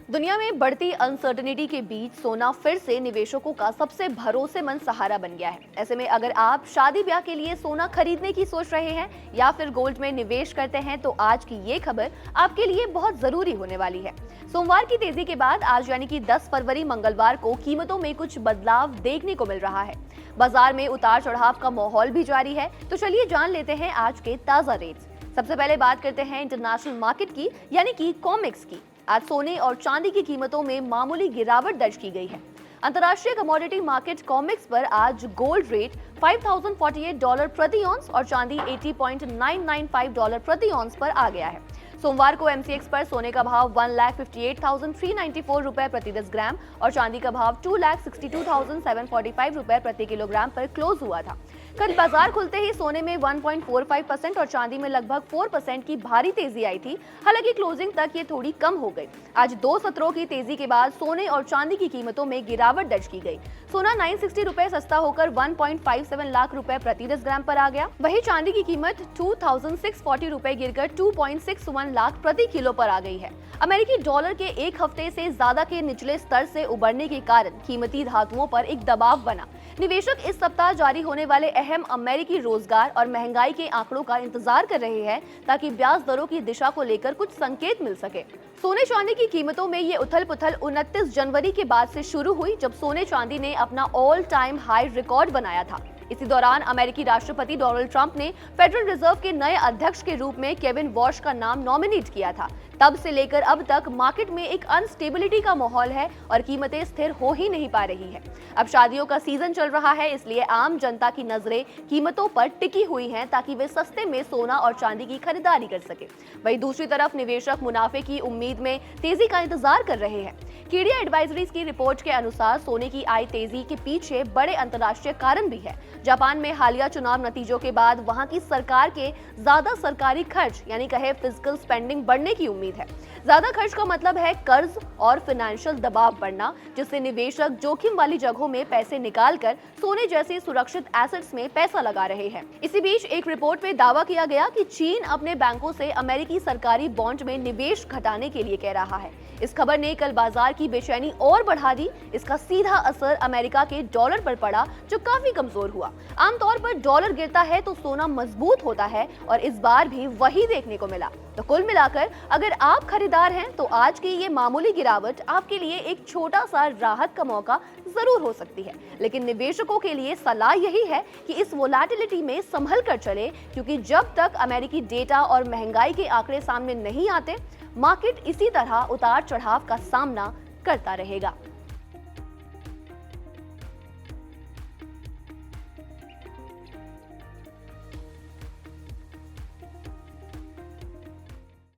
दुनिया में बढ़ती अनसर्टेनिटी के बीच सोना फिर से निवेशकों का सबसे भरोसेमंद सहारा बन गया है। ऐसे में अगर आप शादी ब्याह के लिए सोना खरीदने की सोच रहे हैं या फिर गोल्ड में निवेश करते हैं तो आज की ये खबर आपके लिए बहुत जरूरी होने वाली है। सोमवार की तेजी के बाद आज यानी कि 10 फरवरी मंगलवार को कीमतों में कुछ बदलाव देखने को मिल रहा है। बाजार में उतार चढ़ाव का माहौल भी जारी है, तो चलिए जान लेते हैं आज के ताजा रेट्स। सबसे पहले बात करते हैं इंटरनेशनल मार्केट की यानी कि कॉमेक्स की। आज सोने और चांदी की कीमतों में मामूली गिरावट दर्ज की गई है। अंतर्राष्ट्रीय कमोडिटी मार्केट कॉमेक्स पर आज गोल्ड रेट $5048 प्रति ऑन्स और चांदी $80.995 प्रति ऑन्स पर आ गया है। सोमवार को एमसीएक्स पर सोने का भाव 1,58,394 रुपए प्रति 10 ग्राम और चांदी का भाव 2,62,745 रुपए प्रति किलोग्राम पर क्लोज हुआ था। कल बाजार खुलते ही सोने में 1.45% और चांदी में लगभग 4% की भारी तेजी आई थी। हालांकि क्लोजिंग तक ये थोड़ी कम हो गई। आज 2 सत्रों की तेजी के बाद सोने और चांदी की कीमतों में गिरावट दर्ज की गई। सोना 960 रुपए सस्ता होकर 1.57 लाख रुपए प्रति 10 ग्राम पर आ गया। वहीं चांदी की कीमत 2,640 रुपए गिरकर 2.61 लाख प्रति किलो पर आ गई है। अमेरिकी डॉलर के एक हफ्ते से ज्यादा के निचले स्तर से उबरने के कारण कीमती धातुओं पर एक दबाव बना। निवेशक इस सप्ताह जारी होने वाले अहम अमेरिकी रोजगार और महंगाई के आंकड़ों का इंतजार कर रहे हैं ताकि ब्याज दरों की दिशा को लेकर कुछ संकेत मिल सके। सोने चांदी की कीमतों में ये उथल पुथल 29 जनवरी के बाद से शुरू हुई, जब सोने चांदी ने अपना ऑल टाइम हाई रिकॉर्ड बनाया था। इसी दौरान अमेरिकी राष्ट्रपति डोनाल्ड ट्रंप ने फेडरल रिजर्व के नए अध्यक्ष के रूप में केविन वॉश का नाम नॉमिनेट किया था। तब से लेकर अब तक मार्केट में एक अनस्टेबिलिटी का माहौल है और कीमतें स्थिर हो ही नहीं पा रही है। अब शादियों का सीजन चल रहा है, इसलिए आम जनता की नजरें कीमतों पर टिकी हुई हैं ताकि वे सस्ते में सोना और चांदी की खरीदारी कर सके। वहीं दूसरी तरफ निवेशक मुनाफे की उम्मीद में तेजी का इंतजार कर रहे हैं। कीडिया एडवाइजरीज की रिपोर्ट के अनुसार सोने की आई तेजी के पीछे बड़े अंतर्राष्ट्रीय कारण भी है। जापान में हालिया चुनाव नतीजों के बाद वहां की सरकार के ज्यादा सरकारी खर्च यानी कहे फिजिकल स्पेंडिंग बढ़ने की उम्मीद है। ज्यादा खर्च का मतलब है कर्ज और फाइनेंशियल दबाव बढ़ना, जिससे निवेशक जोखिम वाली जगहों में पैसे निकालकर सोने जैसे सुरक्षित एसेट्स में पैसा लगा रहे हैं। इसी बीच एक रिपोर्ट में दावा किया गया कि चीन अपने बैंकों से अमेरिकी सरकारी बॉन्ड में निवेश घटाने के लिए कह रहा है। इस खबर ने कल बाजार की बेचैनी और बढ़ा दी। इसका सीधा असर अमेरिका के डॉलर पर पड़ा, जो काफी कमजोर हुआ। आमतौर पर डॉलर गिरता है तो सोना मजबूत होता है और इस बार भी वही देखने को मिला। तो कुल मिलाकर अगर आप खरीदार हैं तो आज की ये मामूली गिरावट आपके लिए एक छोटा सा राहत का मौका जरूर हो सकती है, लेकिन निवेशकों के लिए सलाह यही है कि इस वोलेटिलिटी में संभल कर चले, क्योंकि जब तक अमेरिकी डेटा और महंगाई के आंकड़े सामने नहीं आते, मार्केट इसी तरह उतार चढ़ाव का सामना करता रहेगा।